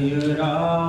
Tirvara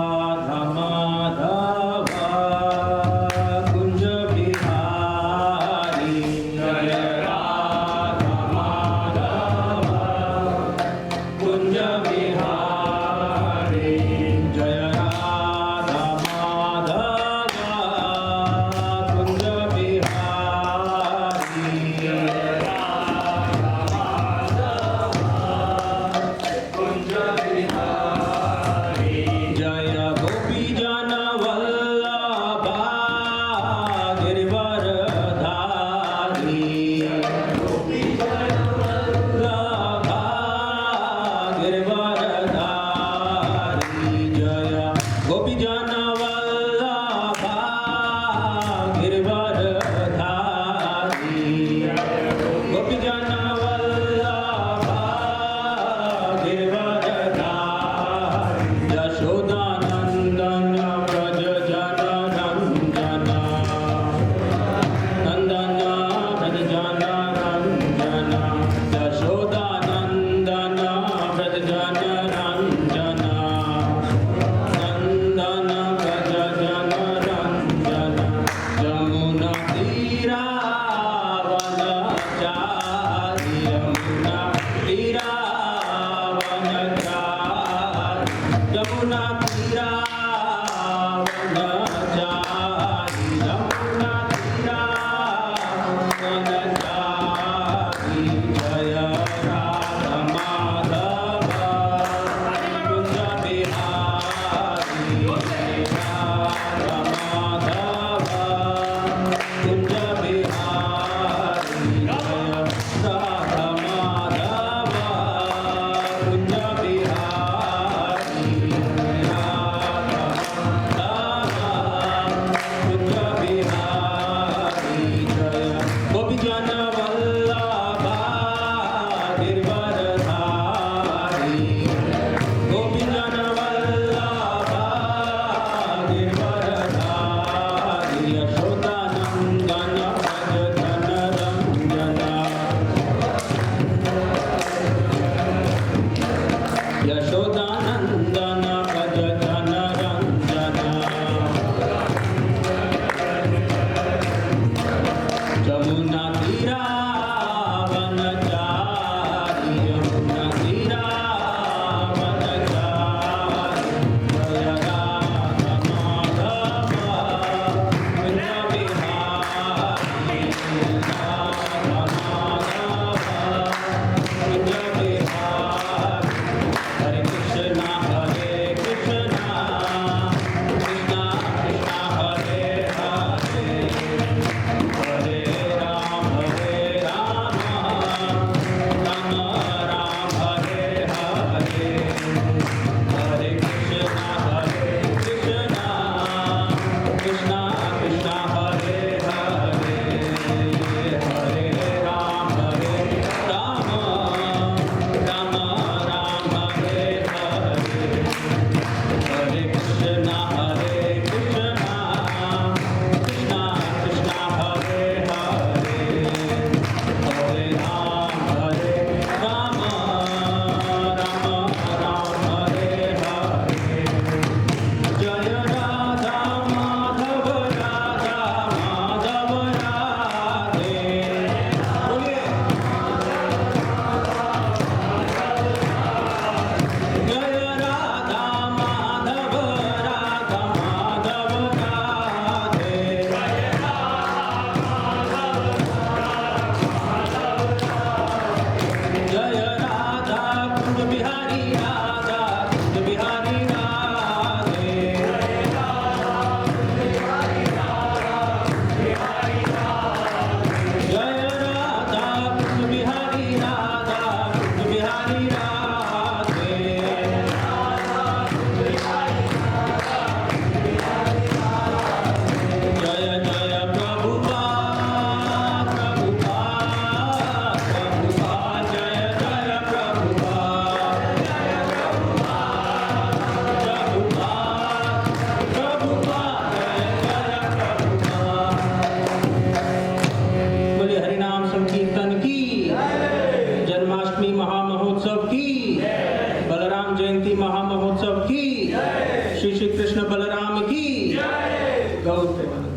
Krishna Balram की जय। गौ प्रेमानंद।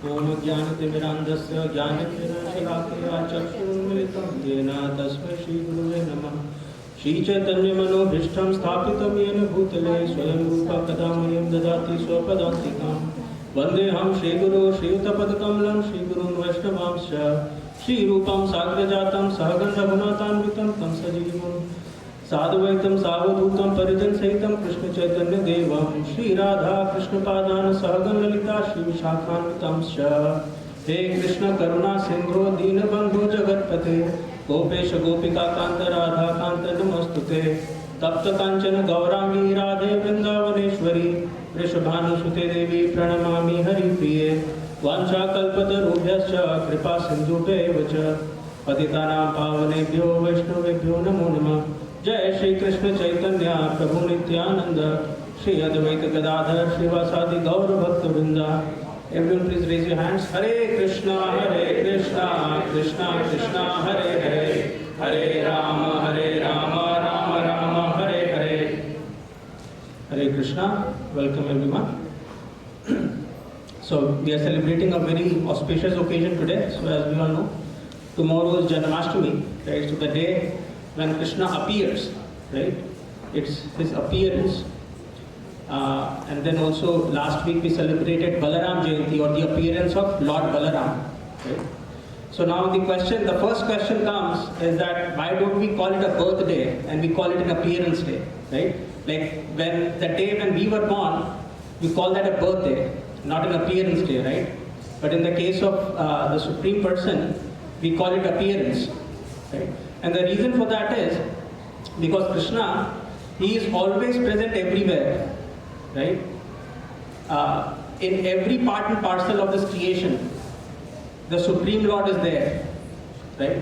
ओम ज्ञानतिमिरान्धस्य ज्ञानतिमिरान्धस्य चक्षुरुन्मिलितं येन तस्मै श्रीगुरुवे नमः। श्रीचैतन्यमनोभीष्टं स्थापितं येन भूतले स्वयं रूपा कदा मह्यं ददाति स्वपदान्तिकां। वन्देऽहं श्रीगुरो श्रीयुतपदकमलं श्रीगुरून् वैष्णवांश्च श्रीरूपं साग्रजातं सहगं रघुनाथान्वितं तं सजीवं साधुवैतं सावधूतं परिजनसहितं कृष्णचैतन्यदेवं श्रीराधा कृष्णपादान् सहगं ललिता श्रीविशाखान्वितांश्च। हे कृष्ण करुणा सिन्धो दीनबन्धो जगत्पते गोपेश गोपिकान्त राधाकान्त नमोस्तुते। तप्त कांचन गौरांगी राधे वृंदावनेश्वरी वृषभानुसुते देवी प्रणमामि हरिप्रिये। वाञ्छाकल्पतरुभ्यश्च कृपा सिन्धुभ्यैव च पतितानां पावनेभ्यो वैष्णवेभ्यो नमो नमः। जय श्री कृष्ण चैतन्य प्रभु नित्यानंद श्री अद्वैत गदाधर श्रीवासादि गौर भक्त वृंदा। Everyone please raise your hands. Hare Krishna Krishna Krishna Hare Hare Hare Rama Rama Rama Hare Hare. Hare Krishna. Welcome everyone. So we are celebrating a very auspicious occasion today. So as we all know, tomorrow is Janmashtami, right? So the day when Krishna appears, right? It's his appearance. And then also last week we celebrated Balaram Jayanti, or the appearance of Lord Balaram. Right? So now the first question comes is that why don't we call it a birthday and we call it an appearance day, right? Like when the day when we were born, we call that a birthday, not an appearance day, right? But in the case of the Supreme Person, we call it appearance, right? And the reason for that is because Krishna, he is always present everywhere. Right? In every part and parcel of this creation, the Supreme Lord is there. Right?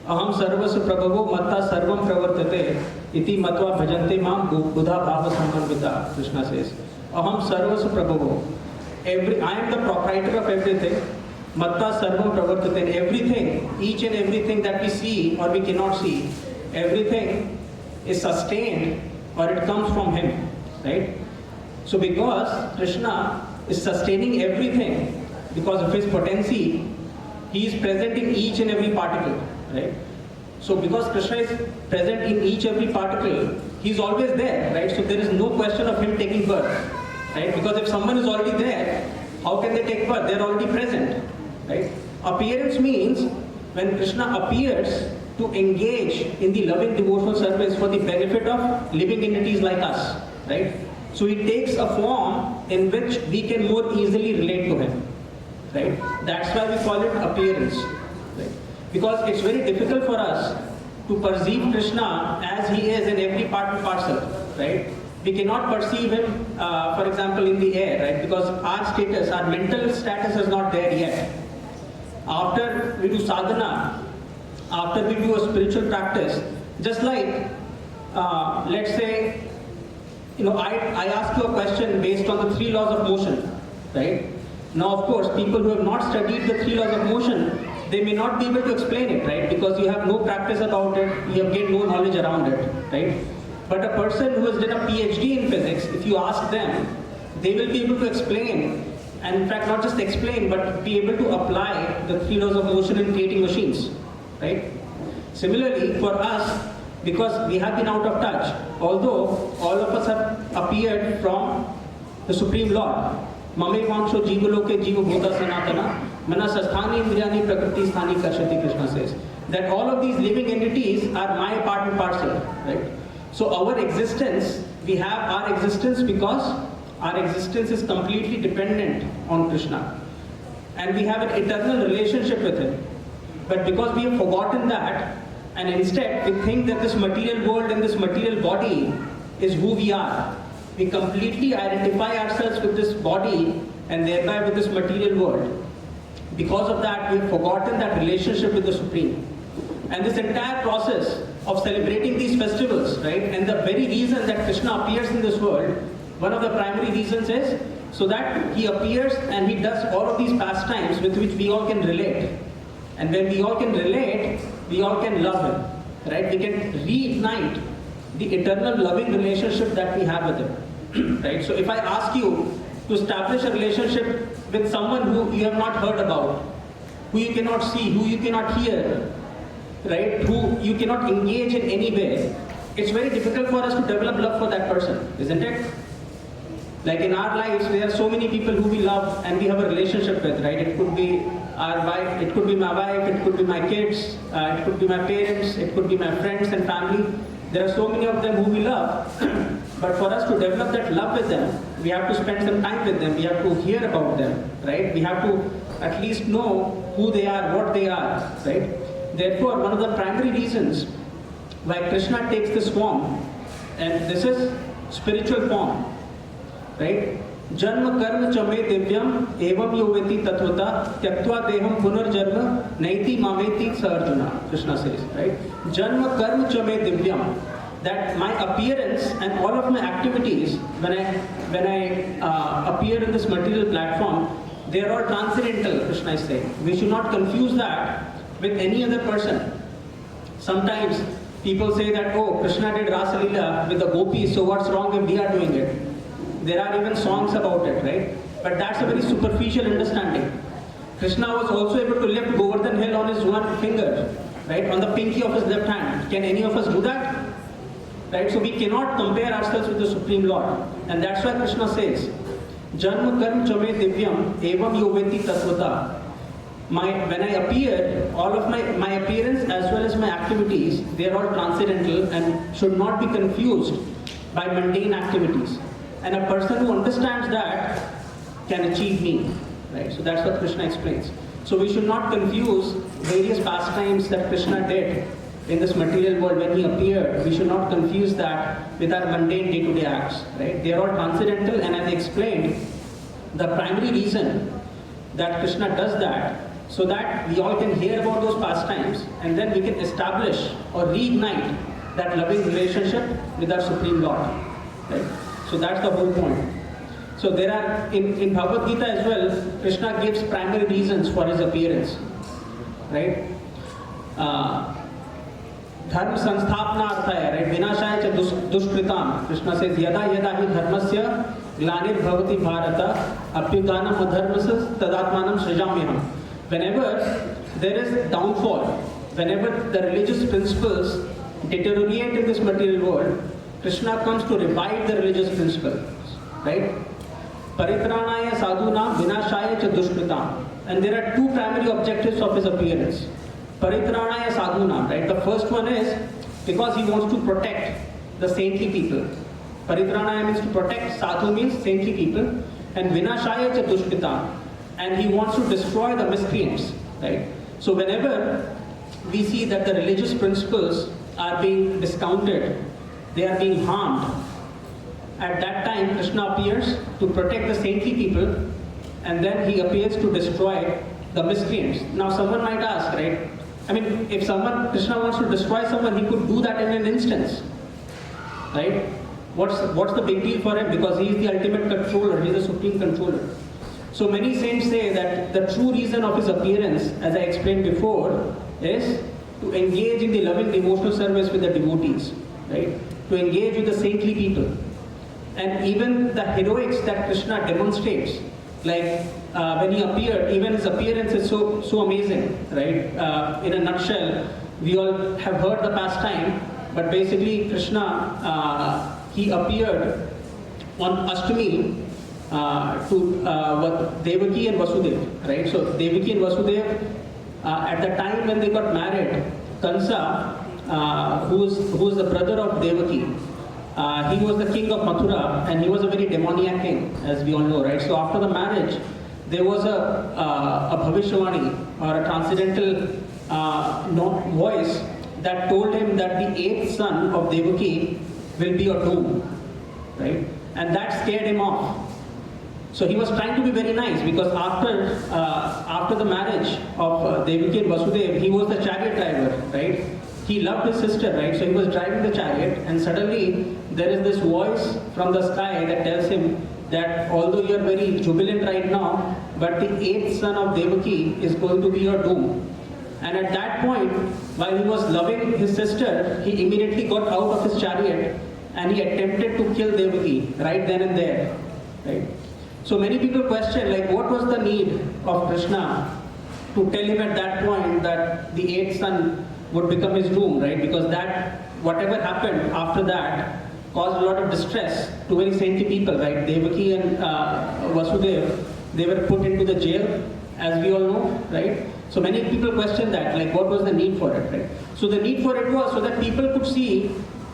Aham sarvasya prabhavo matta sarvam pravartate iti matva bhajante mam buddha bhava sammanvita. Krishna says, Aham sarvasya prabhavo. I am the proprietor of everything. Matta sarvam pravartate. Everything, each and everything that we see or we cannot see, everything is sustained or it comes from Him. Right? So because Krishna is sustaining everything, because of his potency, he is present in each and every particle. Right? So because Krishna is present in each and every particle, he is always there. Right? So there is no question of him taking birth. Right? Because if someone is already there, how can they take birth? They are already present. Right? Appearance means when Krishna appears to engage in the loving devotional service for the benefit of living entities like us. Right? So he takes a form in which we can more easily relate to him. Right? That's why we call it appearance. Right? Because it's very difficult for us to perceive Krishna as he is in every part and parcel. Right? We cannot perceive him, for example, in the air, right? Because our status, our mental status is not there yet. After we do sadhana, after we do a spiritual practice, just like, let's say, I ask you a question based on the 3 laws of motion, right? Now, of course, people who have not studied the 3 laws of motion, they may not be able to explain it, right? Because you have no practice about it, you have gained no knowledge around it, right? But a person who has done a PhD in physics, if you ask them, they will be able to explain, and in fact, not just explain, but be able to apply the 3 laws of motion in creating machines, right? Similarly, for us, because we have been out of touch, although all of us have appeared from the Supreme Lord. Mame vangsho jivaloke jiva bhuta sanatana mana sasthani indriyani prakriti sthani karshati, Krishna says. That all of these living entities are my part and parcel, right? So our existence, we have our existence because our existence is completely dependent on Krishna. And we have an eternal relationship with Him. But because we have forgotten that, and instead we think that this material world and this material body is who we are. We completely identify ourselves with this body and thereby with this material world. Because of that, we've forgotten that relationship with the Supreme. And this entire process of celebrating these festivals, right? And the very reason that Krishna appears in this world, one of the primary reasons is so that he appears and he does all of these pastimes with which we all can relate. And when we all can relate, we all can love him, right? We can reignite the eternal loving relationship that we have with him, right? So if I ask you to establish a relationship with someone who you have not heard about, who you cannot see, who you cannot hear, right? Who you cannot engage in any way, it's very difficult for us to develop love for that person, isn't it? Like in our lives, there are so many people who we love and we have a relationship with, right? It could be our wife, it could be my wife, it could be my kids, it could be my parents, it could be my friends and family. There are so many of them who we love. But for us to develop that love with them, we have to spend some time with them, we have to hear about them, right? We have to at least know who they are, what they are, right? Therefore, one of the primary reasons why Kṛṣṇa takes this form, and this is spiritual form, right? Janma karma chame divyam evam yoveti tatvata tyaktva deham punarjanma naiti mameti sa Arjuna, Kṛṣṇa says, right? Janma karma chame divyam, that my appearance and all of my activities, when I appear in this material platform, they are all transcendental, Kṛṣṇa is saying. We should not confuse that with any other person. Sometimes people say that, oh, Kṛṣṇa did Rasa Leela with the gopis, so what's wrong if we are doing it? There are even songs about it, right? But that's a very superficial understanding. Kṛṣṇa was also able to lift Govardhan hill on his one finger, right? On the pinky of his left hand. Can any of us do that? Right? So we cannot compare ourselves with the Supreme Lord. And that's why Kṛṣṇa says, Janma karma chame divyam evam yoveti tatvata. When I appear, all of my appearance as well as my activities, they are all transcendental and should not be confused by mundane activities. And a person who understands that can achieve me, right? So that's what Kṛṣṇa explains. So we should not confuse various pastimes that Kṛṣṇa did in this material world when he appeared. We should not confuse that with our mundane day-to-day acts, right? They are all transcendental, and as I explained, the primary reason that Kṛṣṇa does that, so that we all can hear about those pastimes and then we can establish or reignite that loving relationship with our Supreme Lord, right? So that's the whole point. So there are, in Bhagavad Gita as well, Kṛṣṇa gives primary reasons for his appearance, right? Dharma sanstapna arthaya, right? Vinashaya cha dushkritam. Kṛṣṇa says, yada yada hi dharmasya glanir bhavati bharata apyutanam adharmasya tadatmanam srijamyaham. Whenever there is downfall, whenever the religious principles deteriorate in this material world, Kṛṣṇa comes to revive the religious principles, right? Paritranaya sadhunam vinashaya cha dushkritam. And there are two primary objectives of his appearance. Paritranaya sadhunam, right? The first one is because he wants to protect the saintly people. Paritranaya means to protect, sadhu means saintly people, and vinashaya cha dushkritam. And he wants to destroy the miscreants, right? So whenever we see that the religious principles are being discounted, they are being harmed, at that time Kṛṣṇa appears to protect the saintly people, and then he appears to destroy the miscreants. Now someone might ask, right? I mean, if Kṛṣṇa wants to destroy someone, he could do that in an instance, right? What's the big deal for him? Because he is the ultimate controller, he is the supreme controller. So many saints say that the true reason of his appearance, as I explained before, is to engage in the loving devotional service with the devotees, right? To engage with the saintly people. And even the heroics that Kṛṣṇa demonstrates, like when he appeared, even his appearance is so amazing, right? In a nutshell, we all have heard the pastime, but basically Kṛṣṇa, he appeared on Ashtami to Devaki and Vasudeva, right? So Devaki and Vasudeva, at the time when they got married, Kṛṣṇa, who is the brother of Devaki, he was the king of Mathura, and he was a very demoniac king, as we all know, right? So after the marriage, there was a Bhavishwani, or a transcendental voice that told him that the 8th son of Devaki will be a doom, right? And that scared him off. So he was trying to be very nice, because after the marriage of Devaki and Vasudeva, he was the chariot driver, right? He loved his sister, right? So he was driving the chariot, and suddenly there is this voice from the sky that tells him that although you are very jubilant right now, but the 8th son of Devaki is going to be your doom. And at that point, while he was loving his sister, he immediately got out of his chariot and he attempted to kill Devaki right then and there. Right? So many people question, like, what was the need of Kṛṣṇa to tell him at that point that the 8th son would become his doom, right? Because that, whatever happened after that, caused a lot of distress to very saintly people, right? Devaki and Vasudeva, they were put into the jail, as we all know, right? So many people question that, like, what was the need for it, right? So the need for it was so that people could see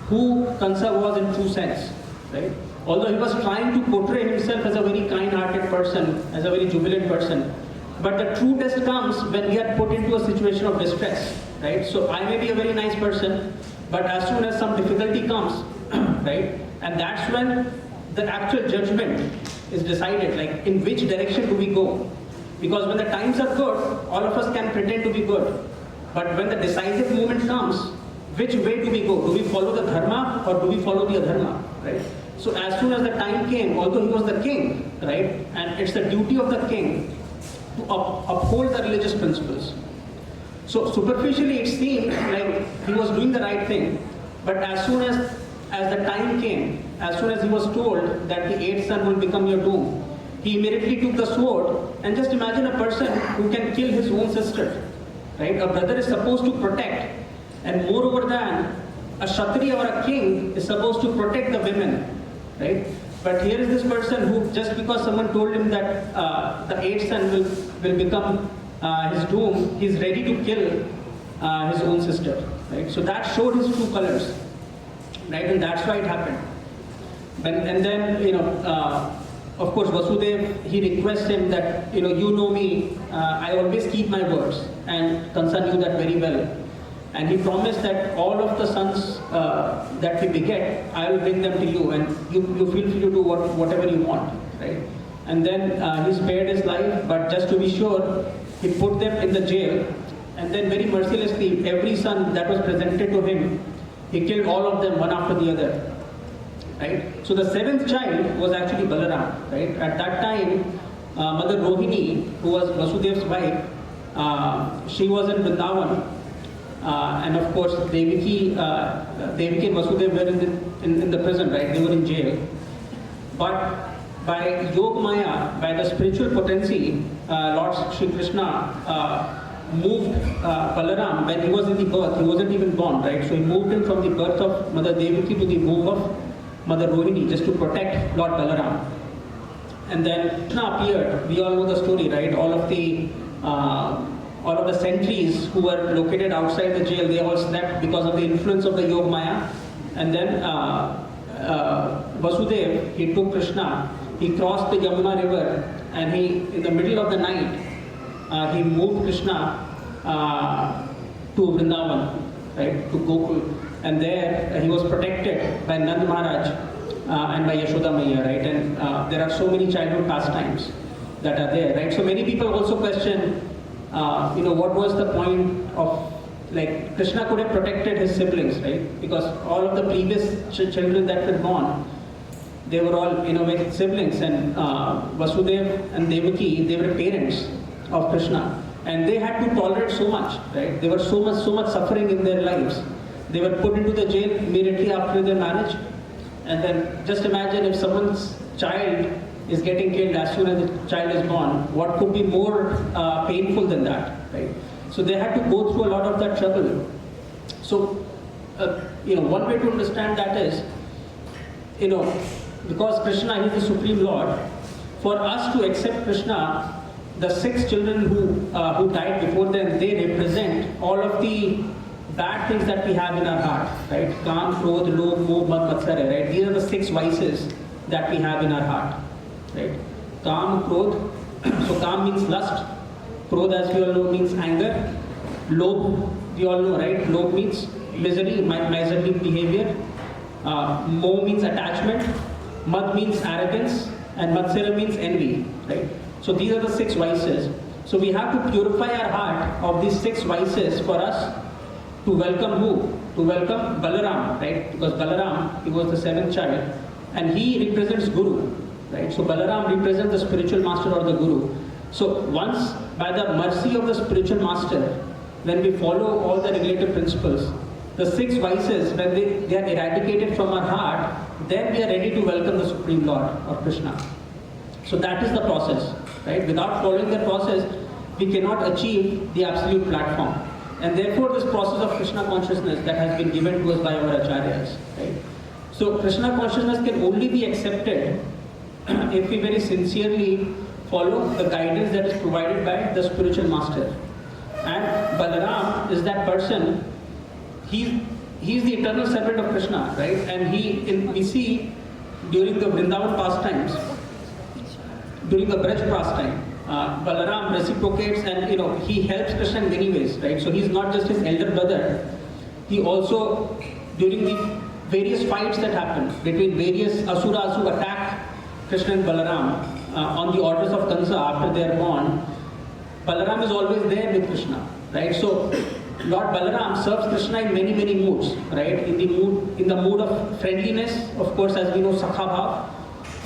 who Kṛṣṇa was in true sense, right? Although he was trying to portray himself as a very kind-hearted person, as a very jubilant person, but the true test comes when we are put into a situation of distress, right? So I may be a very nice person, but as soon as some difficulty comes, right? And that's when the actual judgment is decided, like in which direction do we go? Because when the times are good, all of us can pretend to be good. But when the decisive moment comes, which way do we go? Do we follow the dharma or do we follow the adharma, right? So as soon as the time came, although he was the king, right? And it's the duty of the king to uphold the religious principles. So superficially it seemed like he was doing the right thing. But as soon as the time came, as soon as he was told that the 8th son will become your doom, he immediately took the sword. And just imagine a person who can kill his own sister, right? A brother is supposed to protect. And moreover than, a Kshatriya or a king is supposed to protect the women, right? But here is this person who, just because someone told him that the 8th son will become his doom, he's ready to kill his own sister, right? So that showed his true colors, right? And that's why it happened. And then, of course, Vasudeva, he requests him that, you know me, I always keep my words. And Kṛṣṇa knew that very well. And he promised that all of the sons that we beget, I will bring them to you, and you feel free to do whatever you want, right? And then he spared his life, but just to be sure, he put them in the jail, and then very mercilessly, every son that was presented to him, he killed all of them one after the other, right? So the 7th child was actually Balaram, right? At that time, Mother Rohini, who was Vasudeva's wife, she was in Vrindavan. And of course, Devaki and Vasudeva were in the prison, right? They were in jail. But by Yog Maya, by the spiritual potency, Lord Shri Kṛṣṇa moved Balaram when he was in the birth. He wasn't even born, right? So he moved him from the birth of Mother Devaki to the womb of Mother Rohini, just to protect Lord Balaram. And then Kṛṣṇa appeared. We all know the story, right? All of the sentries who were located outside the jail, they all slept because of the influence of the Yog Maya. And then Vasudeva, he took Kṛṣṇa, he crossed the Yamuna river, and in the middle of the night, he moved Kṛṣṇa to Vrindavan, right, to Gokul. And there he was protected by Nand Maharaj and by Yashoda Maiya, right? And there are so many childhood pastimes that are there, right? So many people also question, what was the point of, like, Kṛṣṇa could have protected his siblings, right? Because all of the previous children that were born, they were all, with siblings, and Vasudeva and Devaki, they were parents of Kṛṣṇa, and they had to tolerate so much, right? There was so much suffering in their lives. They were put into the jail immediately after their marriage, and then just imagine if someone's child is getting killed as soon as the child is born. What could be more painful than that, right? So they had to go through a lot of that trouble. So, one way to understand that is, because Kṛṣṇa is the Supreme Lord, for us to accept Kṛṣṇa, the 6 children who died before them, they represent all of the bad things that we have in our heart, right? Kam, Krodh, Lobh, Moh, Mad, Matsarya, right? These are the 6 vices that we have in our heart, right? Kam, Krodh, so Kam means lust. Krodh, as we all know, means anger. Lobh, we all know, right? Lobh means misery, miserly behavior. Moh means attachment. Mad means arrogance. And Matsarya means envy, right? So these are the 6 vices. So we have to purify our heart of these 6 vices for us to welcome who? To welcome Balaram, right? Because Balaram, he was the 7th child, and he represents Guru, right? So Balaram represents the spiritual master or the guru. So once, by the mercy of the spiritual master, when we follow all the regulative principles, the 6 vices, when they are eradicated from our heart, then we are ready to welcome the Supreme Lord or Krishna. So that is the process, right? Without following the process, we cannot achieve the absolute platform. And therefore, this process of Krishna consciousness that has been given to us by our acharyas, right? So Krishna consciousness can only be accepted if we very sincerely follow the guidance that is provided by the spiritual master. And Balaram is that person. He is the eternal servant of Krishna, right? And we see during the Vrindavan pastimes, during the Braj pastime, Balaram reciprocates and he helps Krishna in many ways, right? So he's not just his elder brother. He also, during the various fights that happen between various asuras who attack Krishna and Balaram on the orders of Kṛṣṇa after they are born, Balaram is always there with Krishna, right? So Lord Balaram serves Krishna in many, many moods, right? In the mood of friendliness, of course, as we know, Sakha Bhav,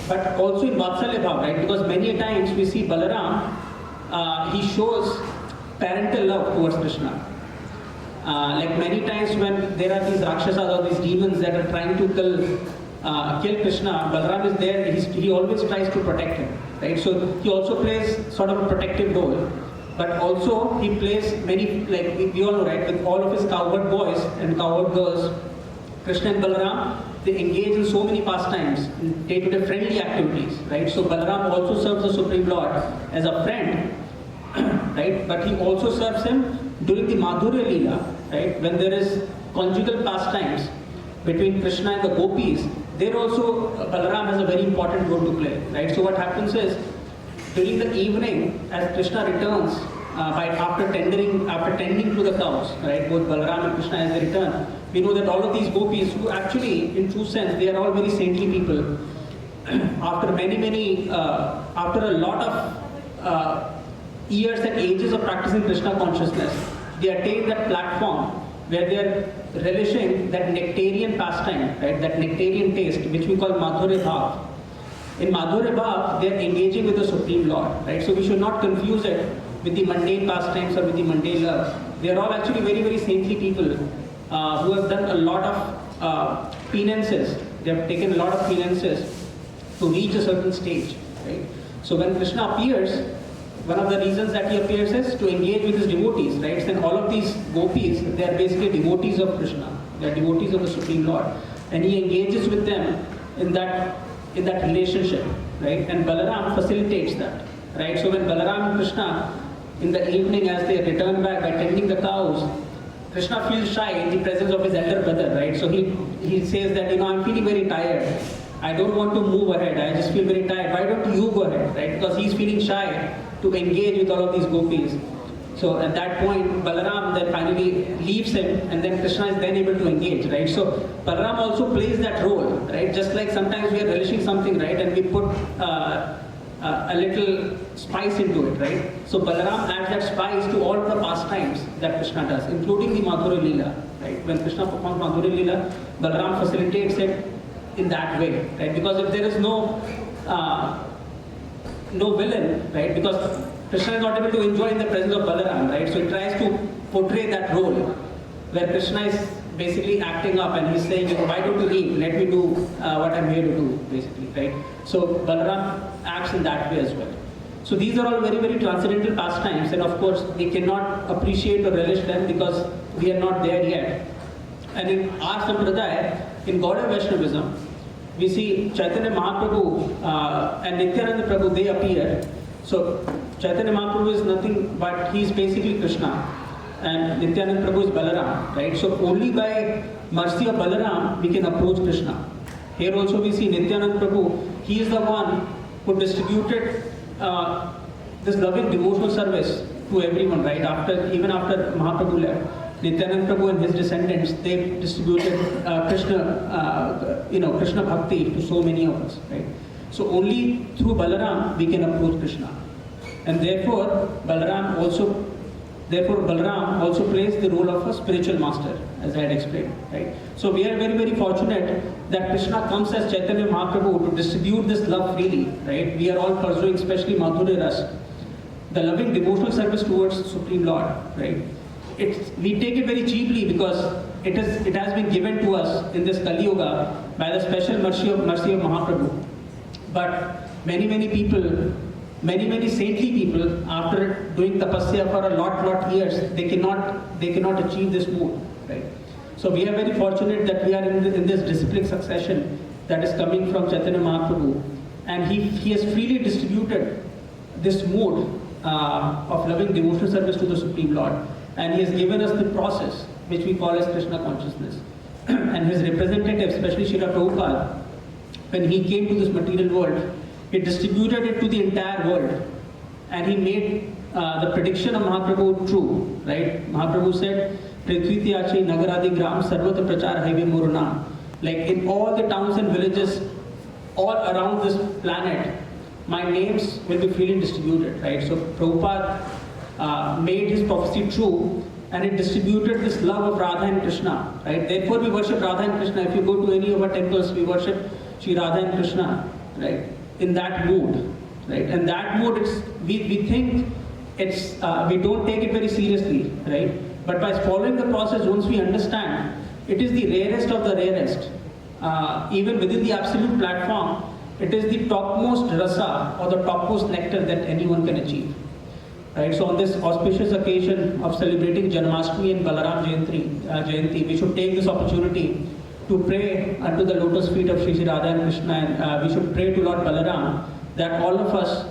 but also in Vatsalya Bhav, right? Because many times we see Balaram, he shows parental love towards Krishna. Like many times when there are these Rakshasas or these demons that are trying to kill Krishna, Balaram is there, he always tries to protect him, right? So he also plays sort of a protective role. But also he plays many, like we all know, right, with all of his cowherd boys and cowherd girls, Krishna and Balaram, they engage in so many pastimes, in day-to-day friendly activities, right? So Balaram also serves the Supreme Lord as a friend, right? But he also serves him during the Madhurya Leela, right? When there is conjugal pastimes between Krishna and the gopis, there also Balaram has a very important role to play, right? So what happens is, during the evening, as Krishna returns, after tending to the cows, right, both Balaram and Krishna as they return, we know that all of these gopis, who actually, in true sense, they are all very saintly people. After after a lot of years and ages of practicing Krishna consciousness, they attain that platform where they are relishing that nectarian pastime, right, that nectarian taste, which we call Madhurya Bhav. In Madhurya Bhav, they are engaging with the Supreme Lord, right? So we should not confuse it with the mundane pastimes or with the mundane love. They are all actually very, very saintly people who have done a lot of penances. They have taken a lot of penances to reach a certain stage, right? So when Krishna appears, one of the reasons that he appears is to engage with his devotees, right? And all of these gopis, they are basically devotees of Krishna. They are devotees of the Supreme Lord. And he engages with them in that relationship, right? And Balaram facilitates that, right? So when Balaram and Krishna, in the evening as they return back by tending the cows, Krishna feels shy in the presence of his elder brother, right? So he says that, I'm feeling very tired. I don't want to move ahead. I just feel very tired. Why don't you go ahead, right? Because he's feeling shy to engage with all of these gopis. So at that point, Balaram then finally leaves him, and then Krishna is then able to engage, right? So Balaram also plays that role, right? Just like sometimes we are relishing something, right? And we put a little spice into it, right? So Balaram adds that spice to all the pastimes that Krishna does, including the Madhurya Leela, right? When Krishna performs Madhurya Leela, Balaram facilitates it in that way, right? Because if there is no villain, right? Because Krishna is not able to enjoy in the presence of Balaram, right? So he tries to portray that role where Krishna is basically acting up and he's saying, why don't you leave? Let me do what I'm here to do, basically, right? So Balaram acts in that way as well. So these are all very, very transcendental pastimes, and of course we cannot appreciate or relish them because we are not there yet. And in our Sampradaya, in Gaudiya Vaishnavism, we see Chaitanya Mahaprabhu and Nityananda Prabhu, they appear. So Chaitanya Mahaprabhu is nothing but he is basically Krishna, and Nityananda Prabhu is Balaram, right? So only by mercy of Balaram we can approach Krishna. Here also we see Nityananda Prabhu, he is the one who distributed this loving devotional service to everyone, right? Even after Mahaprabhu left, Nityananda Prabhu and his descendants, they distributed Krishna Bhakti to so many of us, right? So only through Balaram we can approach Krishna. And therefore, Balaram also Therefore, Balaram also plays the role of a spiritual master, as I had explained, right? So we are very, very fortunate that Kṛṣṇa comes as Chaitanya Mahaprabhu to distribute this love freely, right? We are all pursuing, especially Madhurya Ras, the loving devotional service towards Supreme Lord, right? We take it very cheaply because it has been given to us in this Kali Yuga by the special mercy of Mahaprabhu. But many people, many saintly people, after doing tapasya for a lot years, they cannot achieve this mood, right? So we are very fortunate that we are in this disciplic succession that is coming from Chaitanya Mahaprabhu, and he has freely distributed this mood of loving devotional service to the Supreme Lord, and he has given us the process which we call as Kṛṣṇa consciousness. And his representative, especially Srila Prabhupada, when he came to this material world, he distributed it to the entire world, and he made the prediction of Mahaprabhu true, right? Mahaprabhu said, Prithvityachi Nagaradi Gram Sarvatra Prachar Haive Murunam. Like in all the towns and villages all around this planet, my names will be freely distributed, right? So Prabhupada made his prophecy true, and it distributed this love of Radha and Kṛṣṇa, right? Therefore we worship Radha and Kṛṣṇa. If you go to any of our temples, we worship Sri Radha and Kṛṣṇa, right? In that mood, right? And that mood, we think we don't take it very seriously, right? But by following the process, once we understand, it is the rarest of the rarest. Even within the absolute platform, it is the topmost rasa or the topmost nectar that anyone can achieve. Right? So on this auspicious occasion of celebrating Janmashtami and Balaram Jayanti, we should take this opportunity to pray unto the lotus feet of Shri Radha and Kṛṣṇa, and we should pray to Lord Balaram that all of us,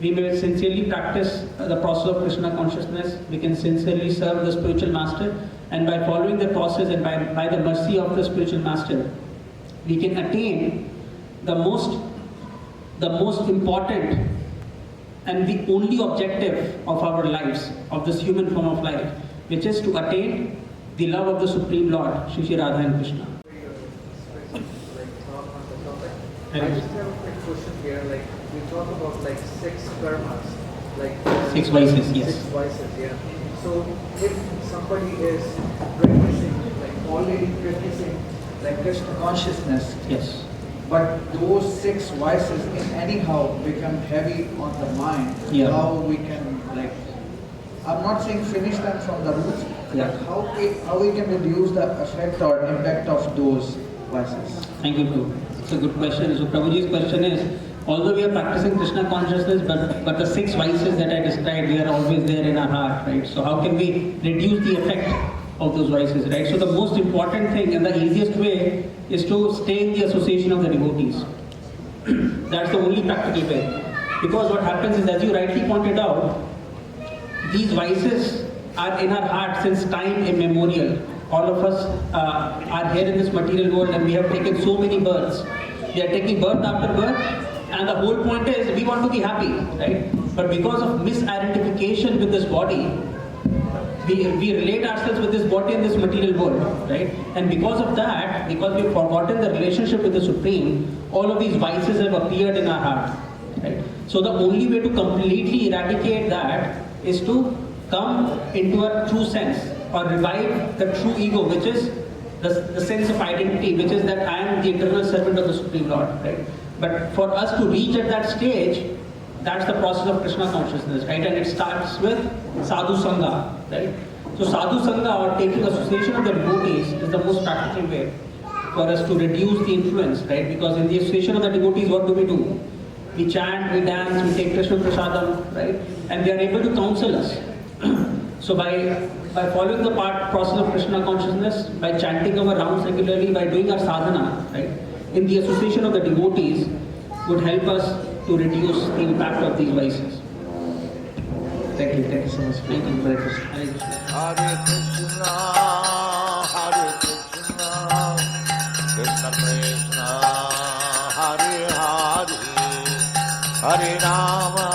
we may sincerely practice the process of Kṛṣṇa consciousness, we can sincerely serve the spiritual master, and by following the process and by the mercy of the spiritual master, we can attain the most important and the only objective of our lives, of this human form of life, which is to attain the love of the Supreme Lord, Shri Radha and Kṛṣṇa. I just have a quick question here. Like we talk about like 6 karmas, like 6 vices, yes. 6 vices, yeah. So if somebody is practicing, like already practicing, like Kṛṣṇa consciousness, Yes. but those 6 vices in anyhow become heavy on the mind, Yeah. how we can like, I'm not saying finish them from the roots, Yeah. but how we can reduce the effect or impact of those vices. Thank you, Prabhu. It's a good question. So Prabhuji's question is, although we are practicing Kṛṣṇa consciousness, but the 6 vices that I described, they are always there in our heart, right? So how can we reduce the effect of those vices, right? So the most important thing and the easiest way is to stay in the association of the devotees. That's the only practical way. Because what happens is, as you rightly pointed out, these vices are in our heart since time immemorial. All of us are here in this material world, and we have taken so many births. We are taking birth after birth, and the whole point is we want to be happy, right? But because of misidentification with this body, we relate ourselves with this body and this material world, right? And because of that, because we've forgotten the relationship with the Supreme, all of these vices have appeared in our heart, right? So the only way to completely eradicate that is to come into a true sense, or revive the true ego, which is the sense of identity, which is that I am the eternal servant of the Supreme Lord, right? But for us to reach at that stage, that's the process of Kṛṣṇa consciousness, right? And it starts with sadhu sangha, right? So sadhu sangha, or taking association of the devotees, is the most practical way for us to reduce the influence, right? Because in the association of the devotees, what do? We chant, we dance, we take Krishna prasadam, right? And they are able to counsel us. So by following the process of Kṛṣṇa consciousness, by chanting our rounds regularly, by doing our sadhana, right, in the association of the devotees, would help us to reduce the impact of these vices. Thank you so much. Thank you very much. Hare Krishna, Hare Krishna, Krishna Krishna, Hare Hare, Hare Rama.